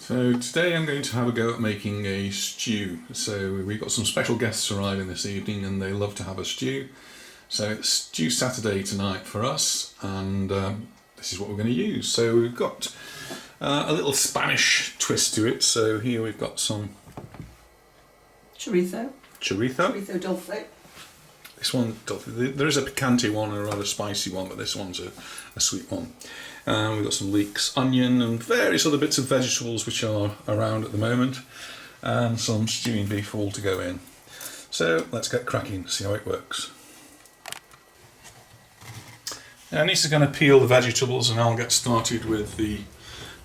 So today I'm going to have a go at making a stew. So we've got some special guests arriving this evening and they love to have a stew. So it's Stew Saturday tonight for us, and this is what we're going to use. So we've got a little Spanish twist to it. So here we've got some chorizo dulce. This one, there is a picante one and a rather spicy one, but this one's a sweet one. We've got some leeks, onion and various other bits of vegetables which are around at the moment, and some stewing beef all to go in. So let's get cracking, see how it works. Now Anissa's going to peel the vegetables and I'll get started with the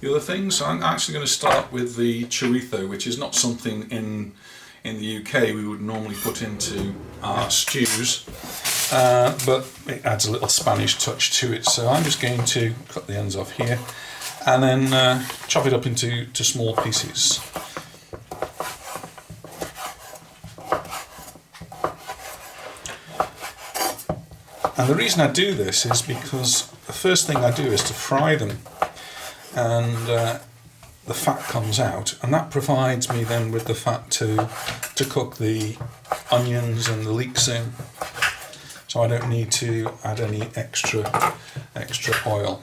other things. So I'm actually going to start with the chorizo, which is not something in the UK we would normally put into our stews, but it adds a little Spanish touch to it. So I'm just going to cut the ends off here and then chop it up into small pieces. And the reason I do this is because the first thing I do is to fry them, and the fat comes out, and that provides me then with the fat to cook the onions and the leeks in, so I don't need to add any extra oil.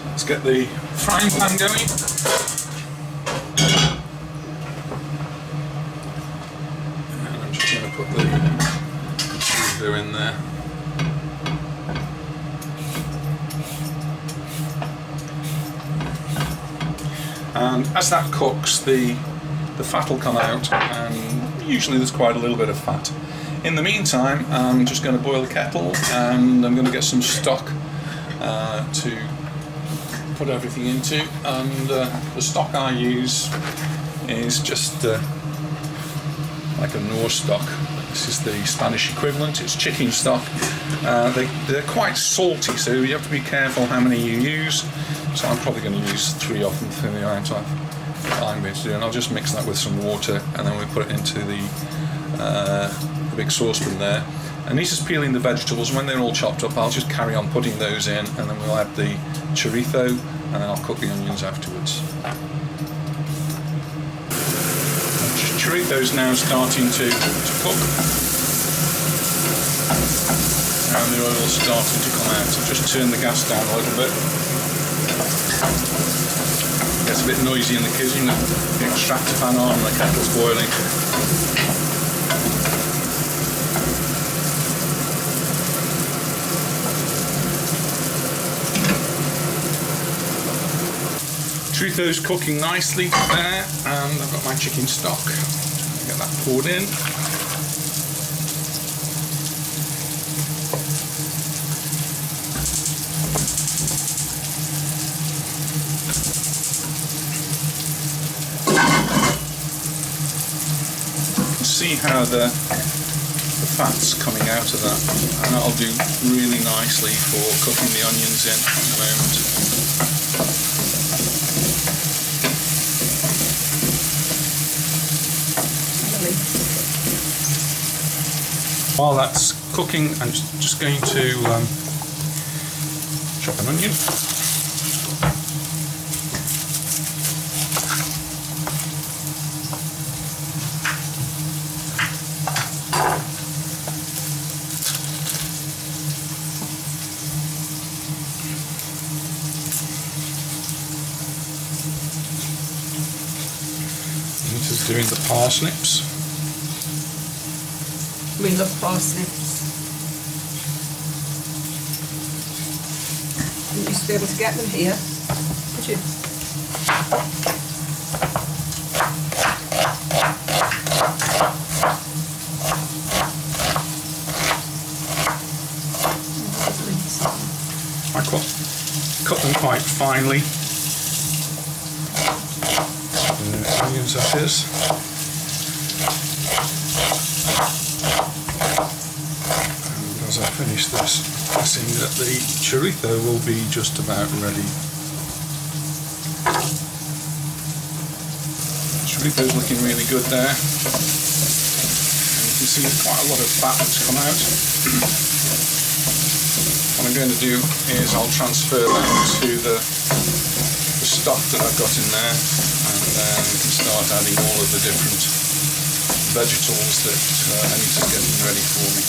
Let's get the frying pan going. And I'm just going to put the chorizo in there. And as that cooks, the fat will come out, and usually there's quite a little bit of fat. In the meantime, I'm just going to boil the kettle, and I'm going to get some stock to put everything into. And the stock I use is just like a Norse stock. This is the Spanish equivalent. It's chicken stock. They're quite salty, so you have to be careful how many you use. So I'm probably going to use 3 of them for the amount I'm going to do, and I'll just mix that with some water, and then we put it into the big saucepan there. Anissa's peeling the vegetables, and when they're all chopped up I'll just carry on putting those in, and then we'll add the chorizo, and then I'll cook the onions afterwards. Chorizo's now starting to cook, and the oil's starting to come out, so just turn the gas down a little bit. It gets a bit noisy in the kitchen, the extractor fan on and the kettle's boiling. Chorizo's cooking nicely there, and I've got my chicken stock. Just get that poured in. See how the fat's coming out of that, and that'll do really nicely for cooking the onions in a moment. While that's cooking, I'm just going to chop an onion. Doing the parsnips. We love parsnips. You used to be able to get them here, would you? I cut them quite finely. Onions that is. And as I finish this, guessing that the chorizo will be just about ready. Chorizo's looking really good there. And you can see quite a lot of fat that's come out. What I'm going to do is I'll transfer that to the stock that I've got in there, and then we can start adding all of the different vegetables that Anita's getting ready for me.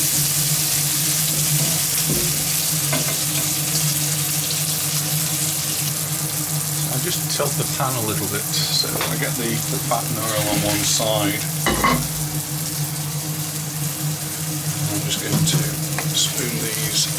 So I just tilt the pan a little bit so that I get the fat and oil on one side. I'm just going to spoon these.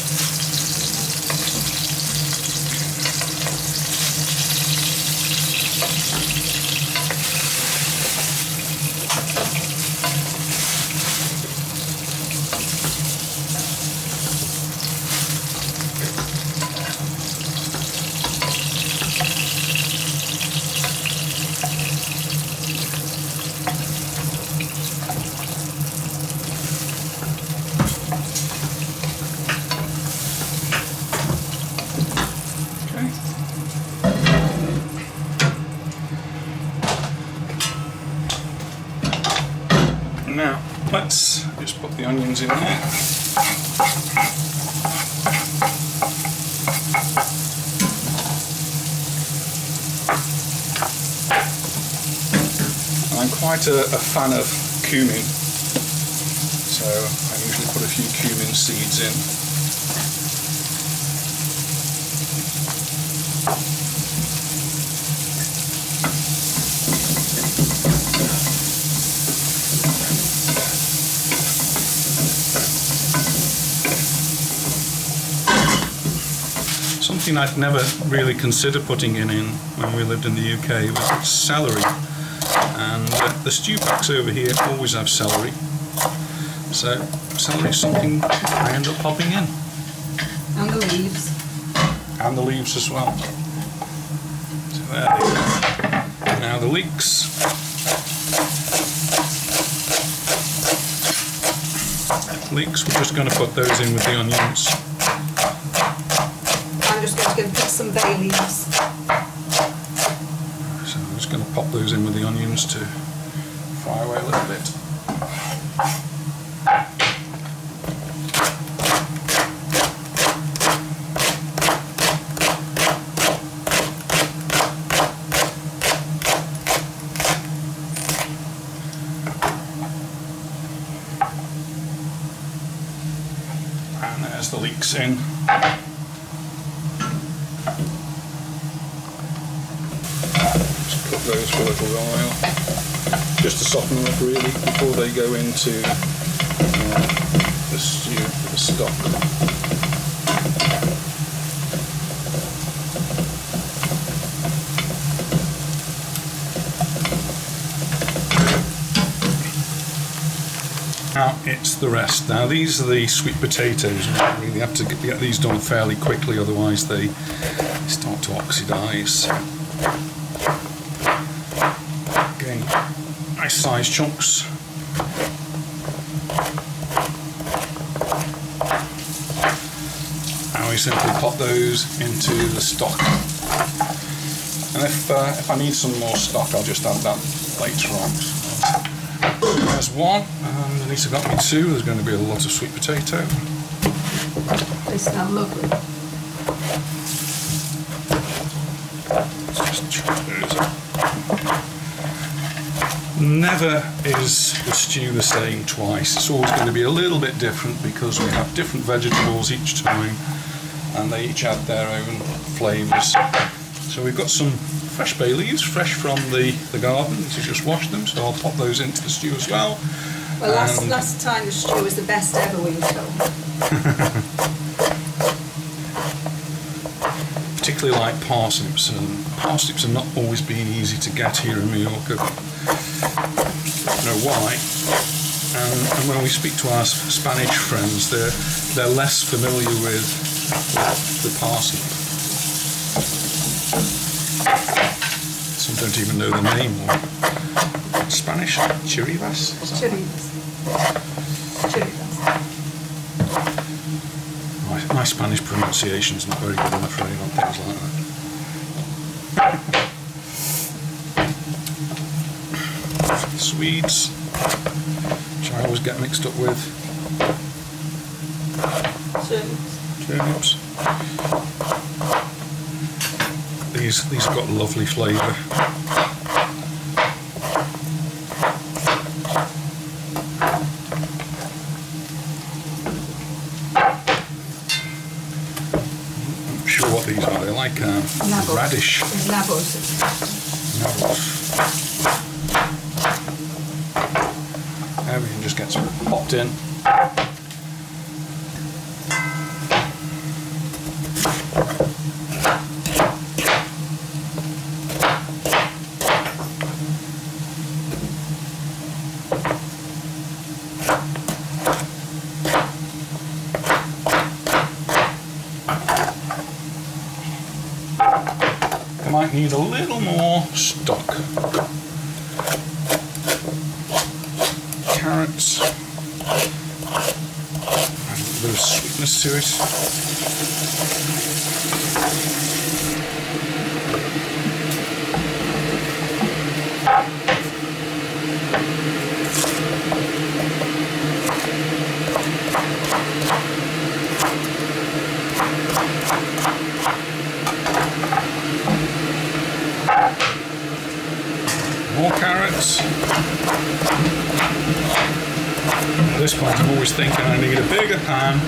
Now, let's just put the onions in there. I'm quite a fan of cumin, so I usually put a few cumin seeds in. Something I'd never really considered putting in when we lived in the UK was celery, and the stew packs over here always have celery, so celery is something I end up popping in. And the leaves. And the leaves as well. So there they go. Now the leeks. Leeks, we're just going to put those in with the onions. I'm just going to put some bay leaves. So I'm just going to pop those in with the onions to fry away a little bit. And there's the leeks in. Just cook those for a little while, just to soften them up really before they go into the stew, the stock. Now it's the rest. Now these are the sweet potatoes. We really have to get these done fairly quickly, otherwise they start to oxidise. Again, nice sized chunks. Now we simply pop those into the stock. And if I need some more stock, I'll just add that later on. There's one, and Anita got me two. There's going to be a lot of sweet potato. They smell lovely. Let's just chop those up. Never is the stew the same twice. It's always going to be a little bit different because we have different vegetables each time, and they each add their own flavours. So we've got some fresh bay leaves, fresh from the garden. To just wash them, so I'll pop those into the stew as well. Well, last time the stew was the best ever, we were told. Particularly like parsnips, and parsnips have not always been easy to get here in Mallorca. I don't know why. And when we speak to our Spanish friends, they're less familiar with the parsnip. Some don't even know the name. Or Spanish, chirivas? Chirivas. My Spanish pronunciation's not very good, I'm afraid, on things like that. Swedes, which I always get mixed up with. Turnips. these have got lovely flavour. Sure what these are. They're like radish. Nabos. Now we can just get some popped in. Might need a little more stock. Carrots. Add a little bit of sweetness to it. More carrots. At this point I'm always thinking I need a bigger pan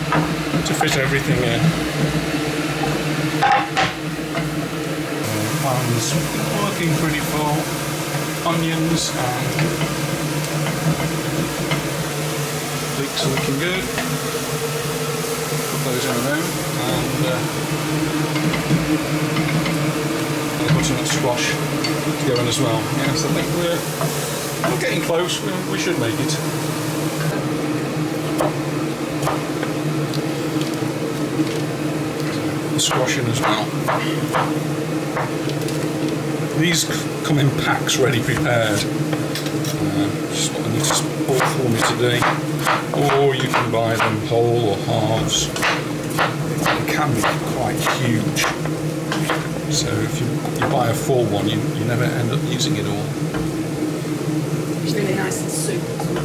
to fit everything in. The pan's working pretty full. Onions and leeks are looking good. Put those in there and butternut squash to go in as well. Yes, I think we're getting close. We should make it. The squash in as well. These come in packs ready prepared. Just what I need to support for me today. Or you can buy them whole or halves. They can be quite huge. So if you buy a full one, you never end up using it all. It's really nice and soup as well.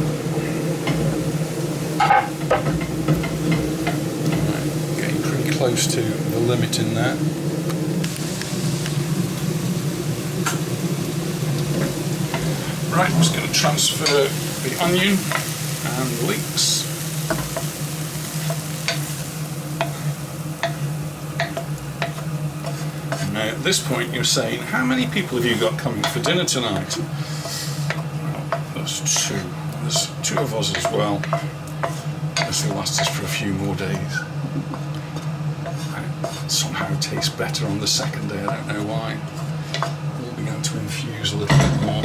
Right, getting pretty close to the limit in there. Right, I'm just going to transfer the onion and the leeks. Now at this point you're saying, how many people have you got coming for dinner tonight? Well, there's two. There's two of us as well. This will last us for a few more days. It somehow tastes better on the second day, I don't know why. We'll begin to infuse a little bit more.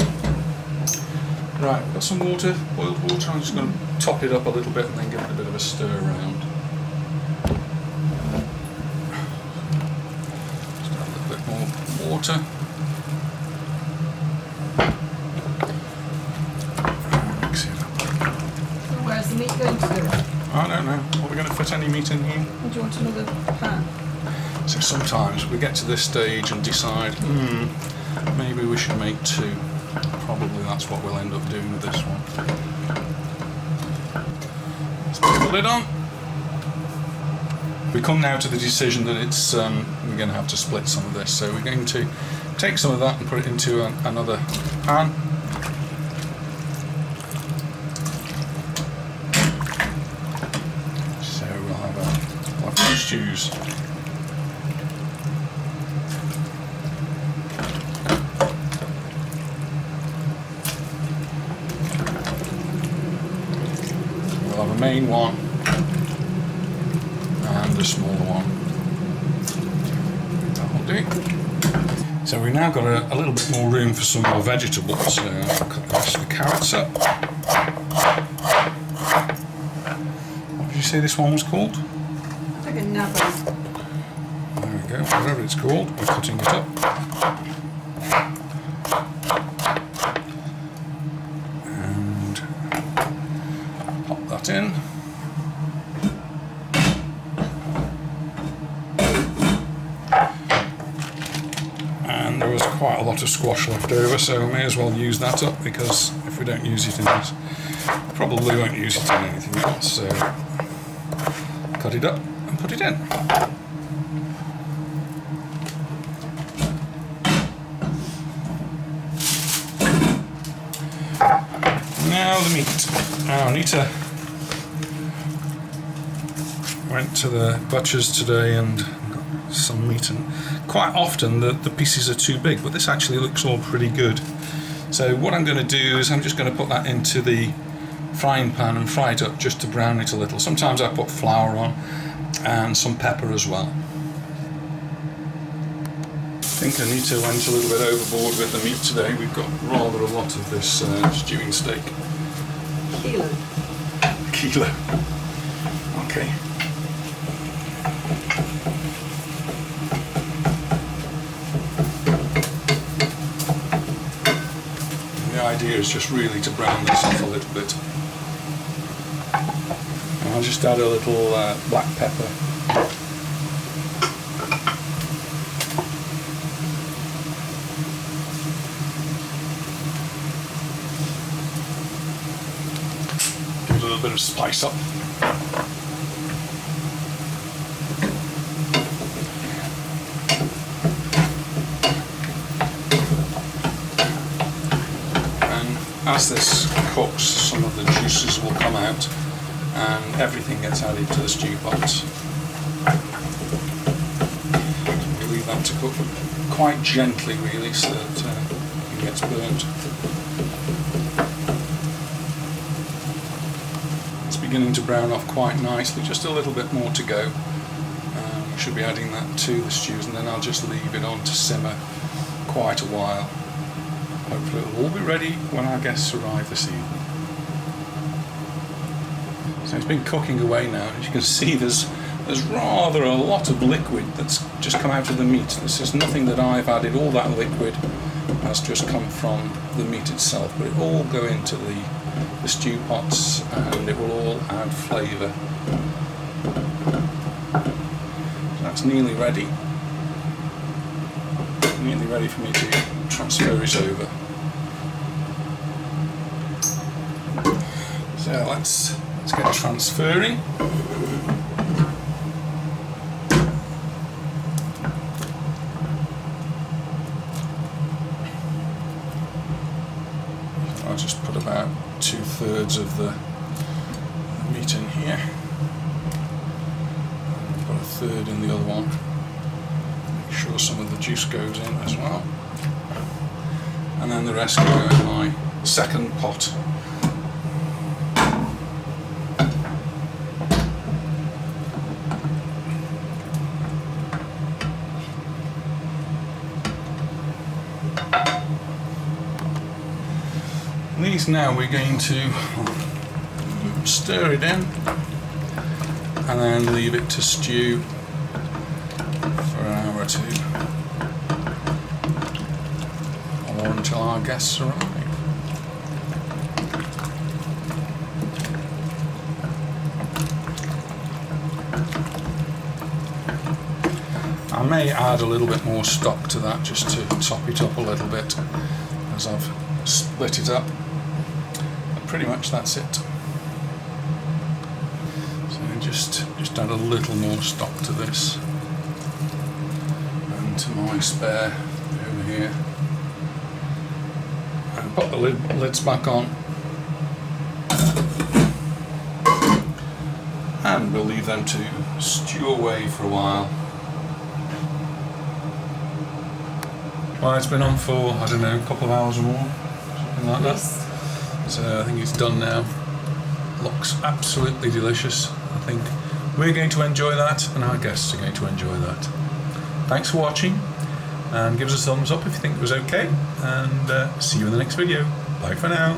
Right, I've got some water, boiled water. I'm just going to top it up a little bit and then give it a bit of a stir around. Just add a little bit more water. Mix it up. So where's the meat going to go? I don't know. Are we going to fit any meat in here? Or do you want another pan? So sometimes we get to this stage and decide, maybe we should make two. Probably that's what we'll end up doing with this one. Let's put the lid on. We come now to the decision that it's we're going to have to split some of this, so we're going to take some of that and put it into another pan. So we'll have a few stews. Main one and the smaller one. That'll do. So we've now got a little bit more room for some more vegetables. So I'll cut the rest of the carrots up. What did you say this one was called? I think a nabo. There we go, whatever it's called, we're cutting it up. In. And there was quite a lot of squash left over, so we may as well use that up, because if we don't use it in this, we probably won't use it in anything else. So cut it up and put it in. now the meat. Now Anita went to the butcher's today and got some meat, and quite often the pieces are too big, but this actually looks all pretty good. So what I'm going to do is I'm just going to put that into the frying pan and fry it up just to brown it a little. Sometimes I put flour on and some pepper as well. I think Anita went a little bit overboard with the meat today. We've got rather a lot of this stewing steak. Kilo. Okay. The idea is just really to brown this off a little bit. And I'll just add a little black pepper. Give it a little bit of spice up. As this cooks, some of the juices will come out and everything gets added to the stew pots. We'll leave that to cook quite gently really, so that it gets burnt. It's beginning to brown off quite nicely, just a little bit more to go. We should be adding that to the stews, and then I'll just leave it on to simmer quite a while. Hopefully it'll all be ready when our guests arrive this evening. So it's been cooking away now. As you can see, there's rather a lot of liquid that's just come out of the meat. This is nothing that I've added. All that liquid has just come from the meat itself, but it will all go into the stew pots and it will all add flavour. So that's nearly ready. Nearly ready for me to transfer it over. So let's get transferring. I'll just put about 2/3 of the meat in here. And put 1/3 in the other one. Make sure some of the juice goes in as well. And then the rest will go in my second pot. These now we're going to stir it in and then leave it to stew for an hour or two, or until our guests arrive. I may add a little bit more stock to that just to top it up a little bit as I've split it up. But pretty much that's it. So just add a little more stock to this and to my spare over here, and put the lids back on, and we'll leave them to stew away for a while. Well, it's been on for, I don't know, a couple of hours or more, something like that. So I think it's done now. Looks absolutely delicious. I think we're going to enjoy that, and our guests are going to enjoy that. Thanks for watching, and give us a thumbs up if you think it was okay, and see you in the next video. Bye for now.